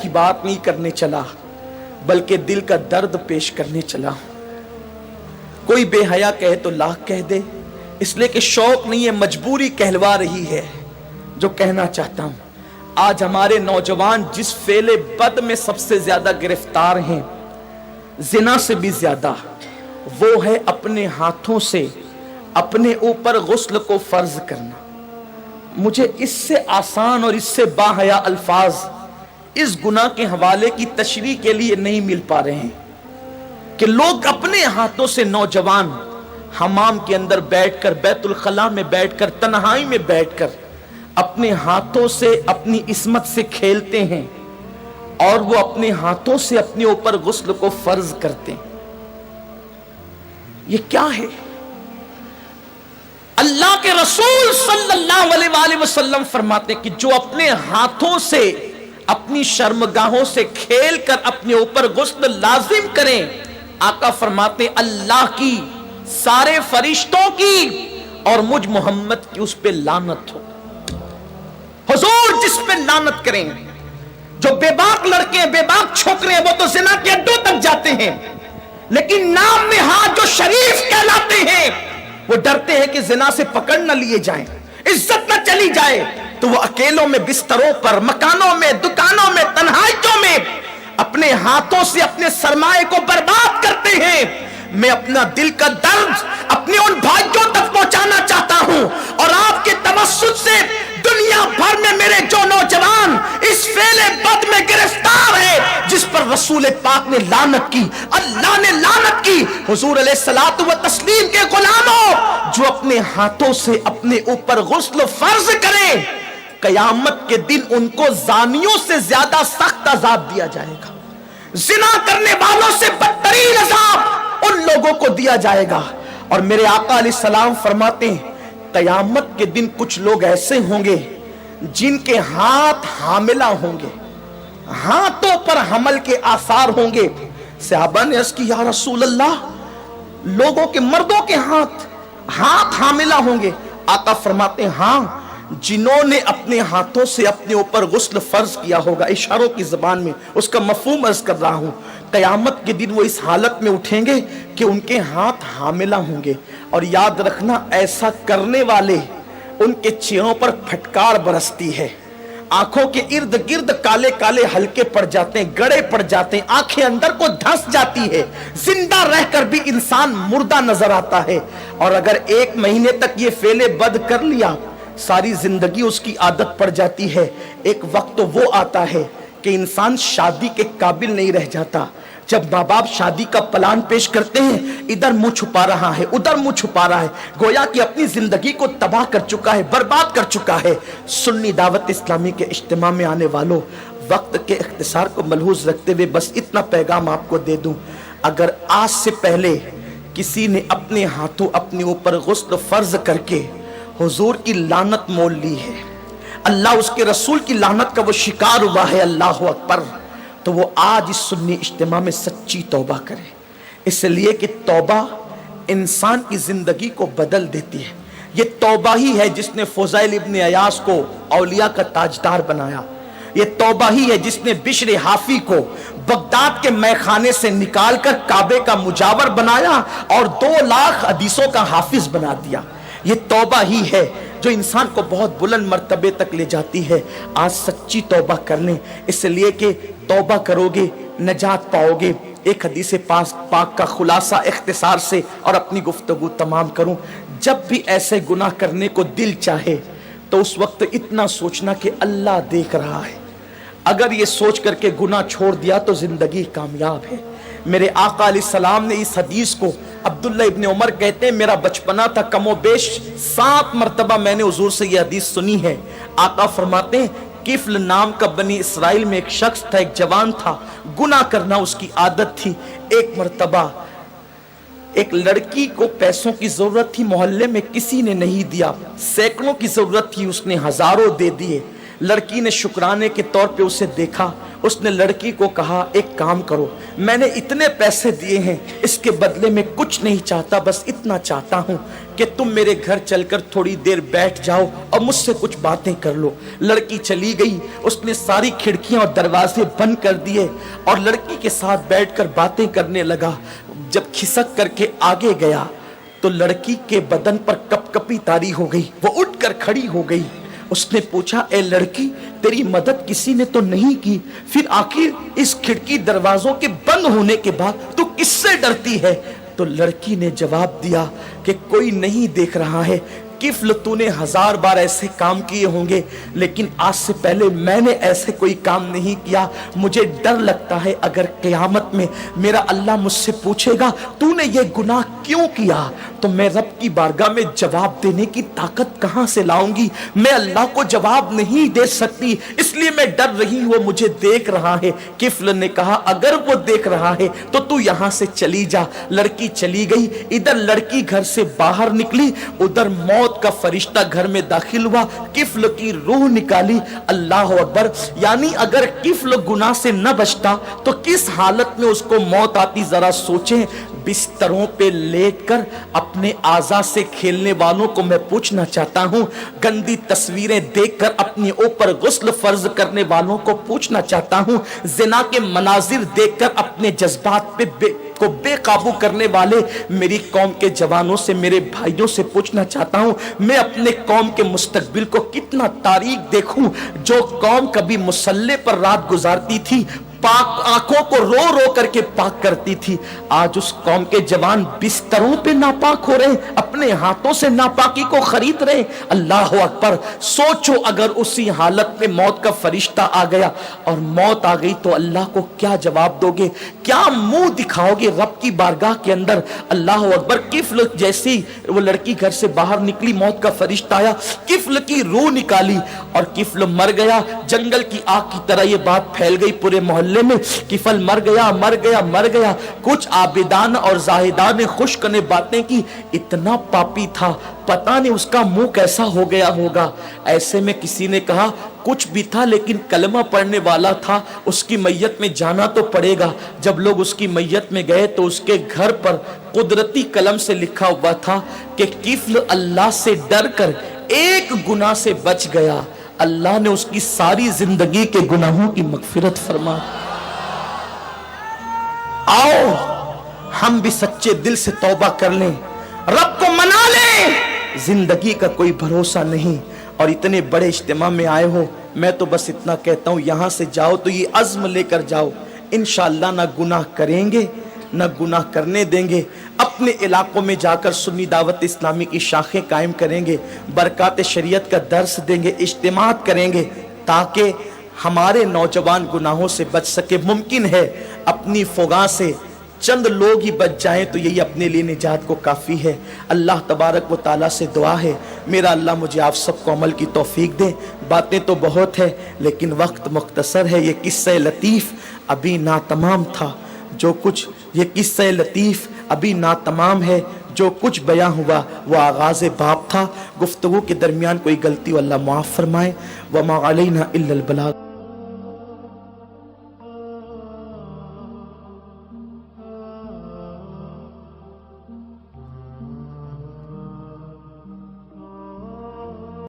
की बात नहीं करने चला बल्कि दिल का दर्द पेश करने चला। कोई बेहया कहे तो लाख कह दे, इसलिए कि शौक नहीं है, मजबूरी कहलवा रही है। जो कहना चाहता हूं, आज हमारे नौजवान जिस फेले बद में सबसे ज्यादा गिरफ्तार हैं, जिना से भी ज्यादा, वो है अपने हाथों से अपने ऊपर गुस्ल को फर्ज करना। मुझे इससे आसान और इससे बाहया अल्फाज इस गुनाह के हवाले की तशरीह के लिए नहीं मिल पा रहे हैं कि लोग अपने हाथों से, नौजवान हमाम के अंदर बैठकर, बैतुल खला में बैठकर, तन्हाई में बैठकर अपने हाथों से अपनी इस्मत से खेलते हैं और वो अपने हाथों से अपने ऊपर गुस्ल को फर्ज करते हैं। ये क्या है? अल्लाह के रसूल सल्लल्लाहु अलैहि वसल्लम फरमाते हैं कि जो अपने हाथों से अपनी शर्मगाहों से खेल कर अपने ऊपर गुस्ल लाजिम करें, आका फरमाते हैं अल्लाह की, सारे फरिश्तों की और मुझ मोहम्मद की उस पे लानत हो। हुजूर जिस पे लानत करें, जो बेबाक लड़के हैं, बेबाक छोकरे हैं, वो तो जिना के अड्डों तक जाते हैं, लेकिन नाम में हाथ जो शरीफ कहलाते हैं, वो डरते हैं कि जिना से पकड़ न लिए जाएं, इज्जत न चली जाए, तो वो अकेलों में, बिस्तरों पर, मकानों में, दुकानों में, तन्हाइयों में अपने हाथों से अपने सरमाए को बर्बाद करते हैं। मैं अपना दिल का दर्द अपने उन भाइयों तक पहुंचाना चाहता हूं और आपके तवस्सुत से दुनिया भर में मेरे जो नौजवान इस फेले बद में गिरफ्तार है, जिस पर रसूल पाक ने लानत की, अल्लाह ने लानत की, हुजूर अलैहिस्सलातु व तस्लीम के गुलामों, जो अपने हाथों से अपने ऊपर गुस्ल फर्ज करें, कयामत के दिन उनको जानियों से ज्यादा सख्त अजाब दिया जाएगा। जिना करने वालों से बदतरीन अजाब उन लोगों को दिया जाएगा। और मेरे आका अलैहिस्सलाम फरमाते हैं कयामत के दिन कुछ लोग ऐसे होंगे जिनके हाथ हामिला होंगे, हाथों पर हमल के आसार होंगे। सहाबा ने अर्ज़ की, या रसूल अल्लाह, लोगों के, मर्दों के हाथ हामिला होंगे? आका फरमाते हैं हाँ, जिन्होंने अपने हाथों से अपने ऊपर गुस्ल फर्ज किया होगा। इशारों की जबान में उसका मफहूम अर्ज कर रहा हूं। कयामत के दिन वो इस हालत में उठेंगे कि उनके हाथ हामिला होंगे। और याद रखना, ऐसा करने वाले, उनके चेहरों पर फटकार बरसती है, आंखों के इर्द गिर्द काले काले हल्के पड़ जाते हैं, गड़े पड़ जाते हैं, आंखें अंदर को धंस जाती है, जिंदा रहकर भी इंसान मुर्दा नजर आता है। और अगर 1 महीने तक ये फेले बद कर लिया, सारी जिंदगी उसकी आदत पड़ जाती है। एक वक्त तो वो आता है कि इंसान शादी के काबिल नहीं रह जाता। जब माँ बाप शादी का प्लान पेश करते हैं, इधर मुंह छुपा रहा है, उधर मुंह छुपा रहा है, गोया कि अपनी जिंदगी को तबाह कर चुका है, बर्बाद कर चुका है। सुन्नी दावत इस्लामी के इज्तिमा में आने वालों, वक्त के इख्तिसार को मलहूज रखते हुए बस इतना पैगाम आपको दे दूं, अगर आज से पहले किसी ने अपने हाथों अपने ऊपर गुस्ल फर्ज करके हुजूर की लानत मोल ली है, अल्लाह उसके रसूल की लानत का वो शिकार हुआ है, अल्लाह अकबर, तो वो आज इस सुन्नी इज्तिमा में सच्ची तौबा करे। इसलिए कि तौबा इंसान की जिंदगी को बदल देती है। ये तौबा ही है जिसने फुज़ैल इब्न अयास को औलिया का ताजदार बनाया। ये तौबा ही है जिसने बिश्र हाफी को बगदाद के मैखाने से निकालकर काबे का मुजावर बनाया और 2 लाख हदीसों का हाफिज बना दिया। ये तौबा ही है जो इंसान को बहुत बुलंद मर्तबे तक ले जाती है। आज सच्ची तौबा कर लें, इसलिए कि तौबा करोगे नजात पाओगे। एक हदीस पाक का खुलासा इख्तिसार से और अपनी गुफ्तगू तमाम करूं, जब भी ऐसे गुनाह करने को दिल चाहे तो उस वक्त इतना सोचना कि अल्लाह देख रहा है। अगर ये सोच करके गुनाह छोड़ दिया तो जिंदगी कामयाब है। मेरे आका अलैहिस्सलाम ने इस हदीस को, अब्दुल्ला इब्न उमर कहते हैं मेरा बचपना था, कमोबेश 7 मरतबा मैंने हुजूर से यह हदीस सुनी है। आका फरमाते हैं किफ्ल नाम का बनी इसराइल में एक शख्स था, एक जवान था, गुनाह करना उसकी आदत थी। एक मरतबा एक लड़की को पैसों की जरूरत थी, मोहल्ले में किसी ने नहीं दिया, सैकड़ों की जरूरत थी, उसने हजारों दे दिए। लड़की ने शुक्राने के तौर पे उसे देखा, उसने लड़की को कहा, एक काम करो, मैंने इतने पैसे दिए हैं, इसके बदले में कुछ नहीं चाहता, बस इतना चाहता हूं कि तुम मेरे घर चलकर थोड़ी देर बैठ जाओ और मुझसे कुछ बातें कर लो। लड़की चली गई, उसने सारी खिड़कियां और दरवाजे बंद कर दिए और लड़की के साथ बैठकर बातें करने लगा। जब खिसक करके आगे गया तो लड़की के बदन पर कपकपी तारी हो गई, वो उठकर खड़ी हो गई। उसने पूछा, ए लड़की, तेरी मदद किसी ने तो नहीं की, फिर आखिर इस खिड़की दरवाजों के बंद होने के बाद तू किससे डरती है? तो लड़की ने जवाब दिया कि कोई नहीं देख रहा है। किफ्ल, तूने 1000 बार ऐसे काम किए होंगे, लेकिन आज से पहले मैंने ऐसे कोई काम नहीं किया। मुझे डर लगता है अगर क़यामत में मेरा अल्लाह मुझसे पूछेगा तूने ये गुनाह क्यों किया, तो मैं रब की बारगाह में जवाब देने की ताकत कहां से लाऊंगी? मैं अल्लाह को जवाब नहीं दे सकती, इसलिए मैं डर रही हूं, वो मुझे देख रहा है। किफ्ल ने कहा, अगर वो देख रहा है तो तू यहां से चली जा। लड़की चली गई। इधर लड़की घर से बाहर निकली, उधर मौत का फरिश्ता घर में दाखिल हुआ, किफ्ल की रूह निकाली। अल्लाह अकबर। यानी अगर किफ्ल गुनाह से न बचता तो किस हालत में उसको मौत आती, जरा सोचें। बिस्तरों पे लेटकर अपने आज़ा से खेलने वालों को मैं पूछना चाहता हूं, गंदी तस्वीरें देखकर अपने ऊपर गुस्ल फर्ज करने वालों को पूछना चाहता हूं, जिना के मनाजिर देखकर अपने जज्बात पे को बेकाबू करने वाले मेरी कौम के जवानों से, मेरे भाइयों से पूछना चाहता हूं, मैं अपने कौम के मुस्तकबिल को कितना तारीख देखूं। जो कौम कभी मुसल्ले पर रात गुजारती थी, पाक आंखों को रो रो करके पाक करती थी, आज उस कौम के जवान बिस्तरों पे नापाक हो रहे, अपने हाथों से नापाकी को खरीद रहे। अल्लाह अकबर। सोचो अगर उसी हालत में मौत का फरिश्ता आ गया और मौत आ गई तो अल्लाह को क्या जवाब दोगे, क्या मुंह दिखाओगे रब की बारगाह के अंदर? अल्लाह अकबर। किफ्ल जैसी वो लड़की घर से बाहर निकली, मौत का फरिश्ता आया, किफ्ल की रूह निकाली और किफ्ल मर गया। जंगल की आग की तरह ये बात फैल गई पूरे मोहल्ले में, किफल मर गया, मर गया, मर गया। कुछ आबिदान और जाहिदान ने खुश्क ने बातें की, इतना पापी था, पता नहीं उसका मुंह कैसा हो गया होगा। ऐसे में किसी ने कहा, कुछ भी था लेकिन कलमा पढ़ने वाला था, उसकी मैयत में जाना तो पड़ेगा। जब लोग उसकी मैयत में गए तो उसके घर पर कुदरती कलम से लिखा हुआ था कि किफ्ल अल्लाह से डर कर एक गुनाह से बच गया, अल्लाह ने उसकी सारी जिंदगी के गुनाहों की मगफिरत फरमा। आओ हम भी सच्चे दिल से तौबा कर लें, रब को मना लें। जिंदगी का कोई भरोसा नहीं। और इतने बड़े इज्तिमा में आए हो, मैं तो बस इतना कहता हूं, यहां से जाओ तो ये अज़्म लेकर जाओ, इंशाअल्लाह ना गुनाह करेंगे न गुनाह करने देंगे। अपने इलाकों में जाकर सुन्नी दावत इस्लामी की शाखें कायम करेंगे, बरकात शरीयत का दर्स देंगे, इज्तिमात करेंगे, ताकि हमारे नौजवान गुनाहों से बच सके। मुमकिन है अपनी फौगा से चंद लोग ही बच जाएं तो यही अपने लिए निजात को काफ़ी है। अल्लाह तबारक व ताला से दुआ है, मेरा अल्लाह मुझे आप सबको अमल की तौफीक दे। बातें तो बहुत है लेकिन वक्त मुख्तसर है। ये किस्सा लतीफ़ अभी नातमाम था, जो कुछ ये किस्सा लतीफ़ अभी नातमाम है, जो कुछ बयां हुआ वो आगाज़ बाब था। गुफ्तगू के दरमियान कोई गलती अल्लाह माफ़ फरमाए। वमा अलैना इल्लल बलाग।